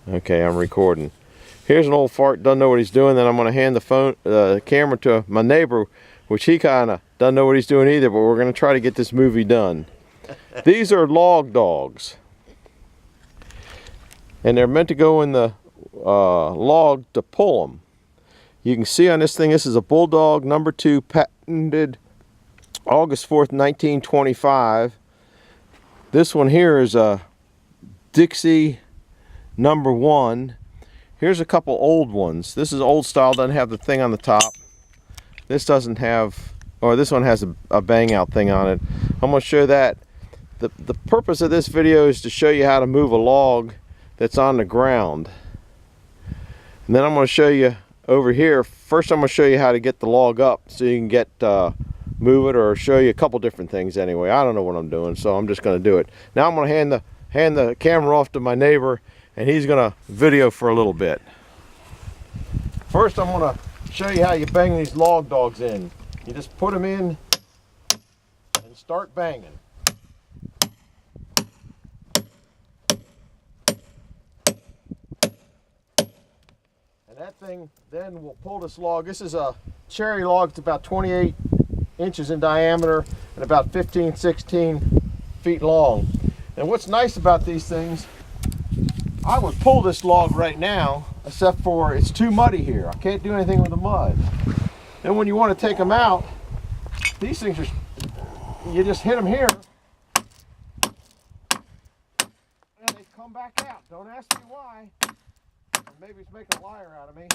Okay, I'm recording. Here's an old fart, doesn't know what he's doing. Then I'm going to hand the camera to my neighbor, which he kind of doesn't know what he's doing either, but we're going to try to get this movie done. These are log dogs. And they're meant to go in the log to pull them. You can see on this thing, this is a Bulldog number 2, patented August 4th, 1925. This one here is a Dixie number 1. Here's a couple old ones. This is old style, doesn't have the thing on the top. This doesn't have, or this one has a bang out thing on it. I'm going to show that. The purpose of this video is to show you how to move a log that's on the ground. And then I'm going to show you over here. First I'm going to show you how to get the log up so you can get move it, or show you a couple different things anyway. I don't know what I'm doing, so I'm just going to do it. Now I'm going to hand the camera off to my neighbor, and he's going to video for a little bit. First I'm going to show you how you bang these log dogs in. You just put them in and start banging. And that thing then will pull this log. This is a cherry log. It's about 28 inches in diameter and about 15-16 feet long. And what's nice about these things, I would pull this log right now, except for it's too muddy here. I can't do anything with the mud. And when you want to take them out, these things are, you just hit them here, and they come back out. Don't ask me why. Maybe he's making a liar out of me.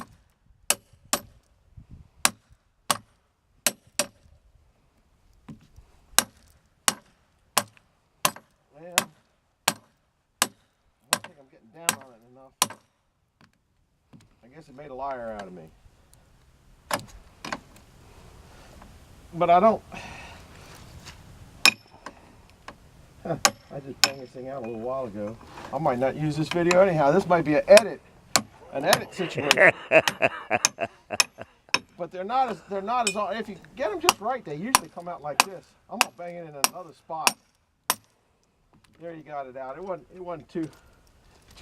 Man, I don't think I'm getting down on it enough. I guess it made a liar out of me. But I don't. I just banged this thing out a little while ago. I might not use this video anyhow. This might be an edit situation. But they're not as if you get them just right, they usually come out like this. I'm gonna bang it in another spot. There, you got it out. It wasn't too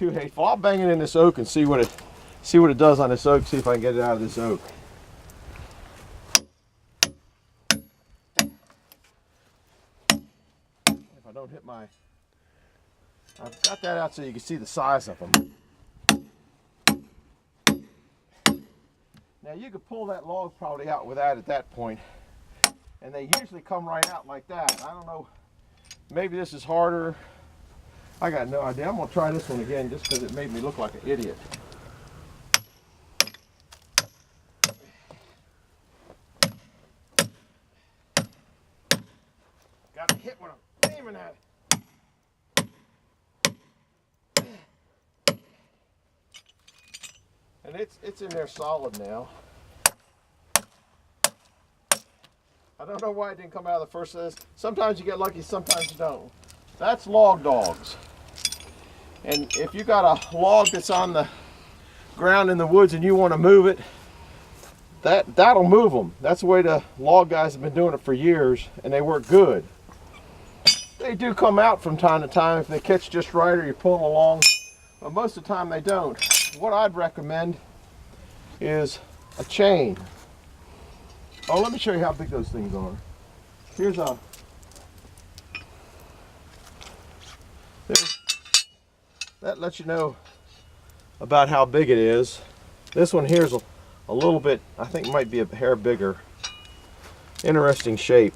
hateful. I'll bang it in this oak and see what it does on this oak. See if I can get it out of this oak. If I don't hit my, I've got that out so you can see the size of them. Now you could pull that log probably out with that at that point, and they usually come right out like that. I don't know, maybe this is harder. I got no idea. I'm going to try this one again just because it made me look like an idiot. Got to hit what I'm aiming at. And it's in there solid now. I don't know why it didn't come out of the first of this. Sometimes you get lucky, sometimes you don't. That's log dogs. And if you got a log that's on the ground in the woods and you want to move it, that'll move them. That's the way the log guys have been doing it for years, and they work good. They do come out from time to time if they catch just right or you pull them along, but most of the time they don't. What I'd recommend is a chain. Oh, let me show you how big those things are. Here's a, that lets you know about how big it is. This one here is a little bit, I think it might be a hair bigger. Interesting shape.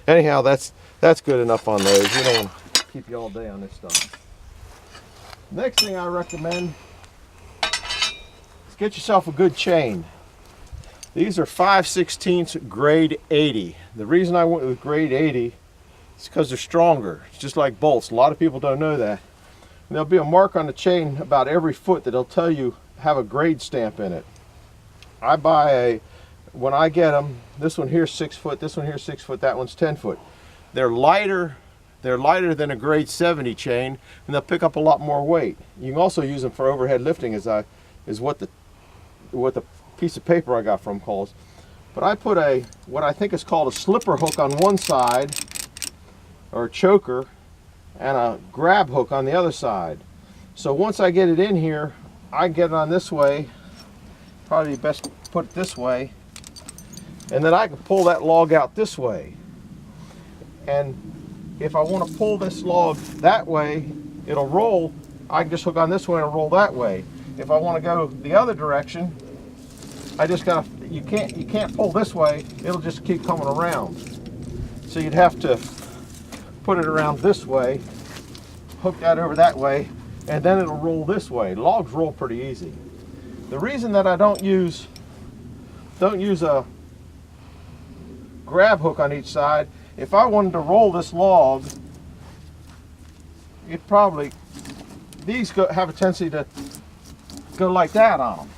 Anyhow, that's good enough on those. We don't want to keep you all day on this stuff. Next thing I recommend is get yourself a good chain. These are 5/16 grade 80. The reason I went with grade 80 is because they're stronger. It's just like bolts. A lot of people don't know that. And there'll be a mark on the chain about every foot that'll tell you have a grade stamp in it. I buy when I get them, this one here's 6 foot, this one here's 6 foot, that one's 10 foot. They're lighter than a grade 70 chain, and they'll pick up a lot more weight. You can also use them for overhead lifting, is what the piece of paper I got from calls. But I put what I think is called a slipper hook on one side, or a choker, and a grab hook on the other side. So once I get it in here, I get it on this way, probably best put it this way, and then I can pull that log out this way. And if I want to pull this log that way, it'll roll. I can just hook on this way and roll that way. If I want to go the other direction, I just gotta, you can't pull this way, it'll just keep coming around. So you'd have to put it around this way, hook that over that way, and then it'll roll this way. Logs roll pretty easy. The reason that I don't use a grab hook on each side, if I wanted to roll this log, it probably, these have a tendency to go like that on them.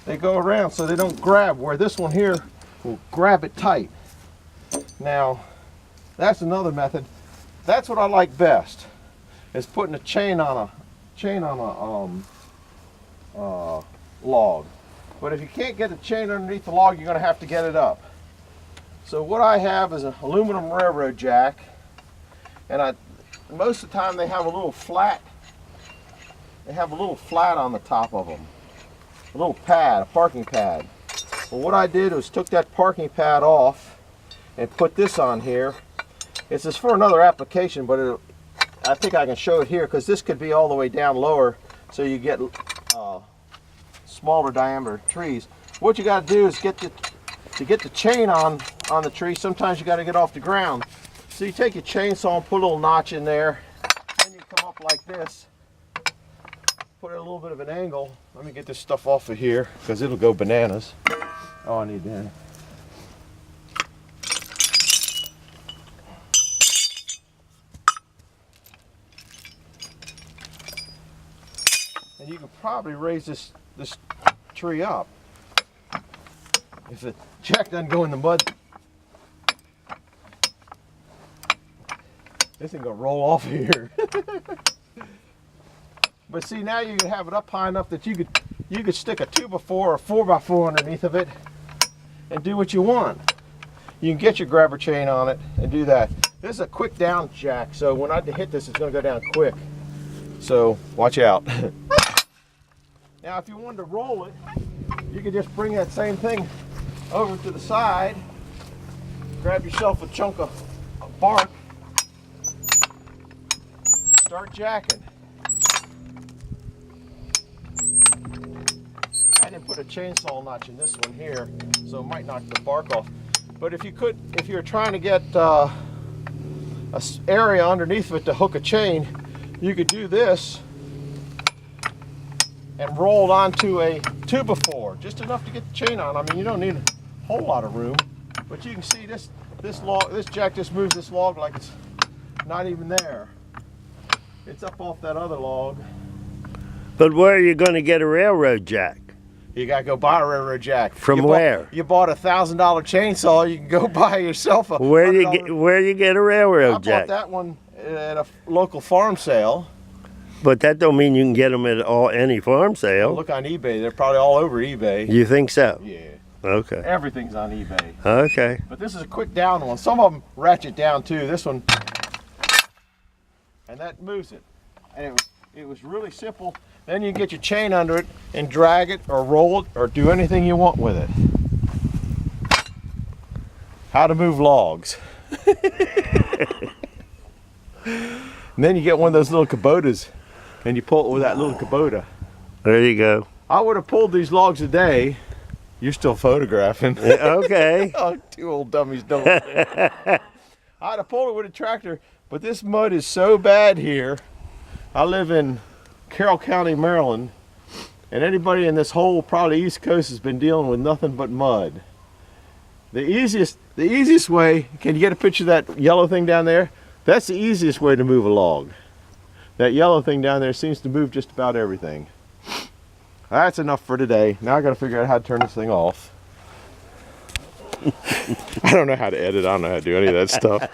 They go around so they don't grab, where this one here will grab it tight. Now, that's another method. That's what I like best, is putting a chain on a log. But if you can't get the chain underneath the log, you're going to have to get it up. So what I have is an aluminum railroad jack, and most of the time they have a little flat. They have a little flat on the top of them, a little pad, a parking pad. Well, what I did was took that parking pad off and put this on here. It's just for another application, but I think I can show it here because this could be all the way down lower, so you get smaller diameter trees. What you got to do is to get the chain on the tree. Sometimes you got to get off the ground. So you take your chainsaw and put a little notch in there, and you come up like this. Put it at a little bit of an angle. Let me get this stuff off of here because it'll go bananas. Oh, I need that. And you can probably raise this tree up. If the jack doesn't go in the mud, this ain't gonna roll off here. But see, now you can have it up high enough that you could stick a 2x4 or 4x4 underneath of it and do what you want. You can get your grabber chain on it and do that. This is a quick down jack, so when I hit this, it's going to go down quick. So watch out. Now, if you wanted to roll it, you could just bring that same thing over to the side, grab yourself a chunk of bark, start jacking. I didn't put a chainsaw notch in this one here, so it might knock the bark off. But if you're trying to get a area underneath of it to hook a chain, you could do this and roll it onto a 2x4, just enough to get the chain on. I mean, you don't need a whole lot of room, but you can see this jack just moves this log like it's not even there. It's up off that other log. But where are you going to get a railroad jack? You gotta go buy a railroad jack. From where? You bought a $1,000 chainsaw. You can go buy yourself a. Where you get a railroad jack? I bought that one at a local farm sale. But that don't mean you can get them at any farm sale. Look on eBay. They're probably all over eBay. You think so? Yeah. Okay. Everything's on eBay. Okay. But this is a quick down one. Some of them ratchet down too. This one, and that moves it. And it was really simple. Then you get your chain under it and drag it or roll it or do anything you want with it. How to move logs. And then you get one of those little Kubotas and you pull it with that little Kubota. There you go. I would have pulled these logs a day. You're still photographing. Okay. Oh, two old dummies don't. I'd have pulled it with a tractor, but this mud is so bad here. I live in Carroll County, Maryland, and anybody in this whole probably East Coast has been dealing with nothing but mud. The easiest way, can you get a picture of that yellow thing down there? That's the easiest way to move a log. That yellow thing down there seems to move just about everything. That's enough for today. Now I gotta figure out how to turn this thing off. I don't know how to edit, I don't know how to do any of that stuff.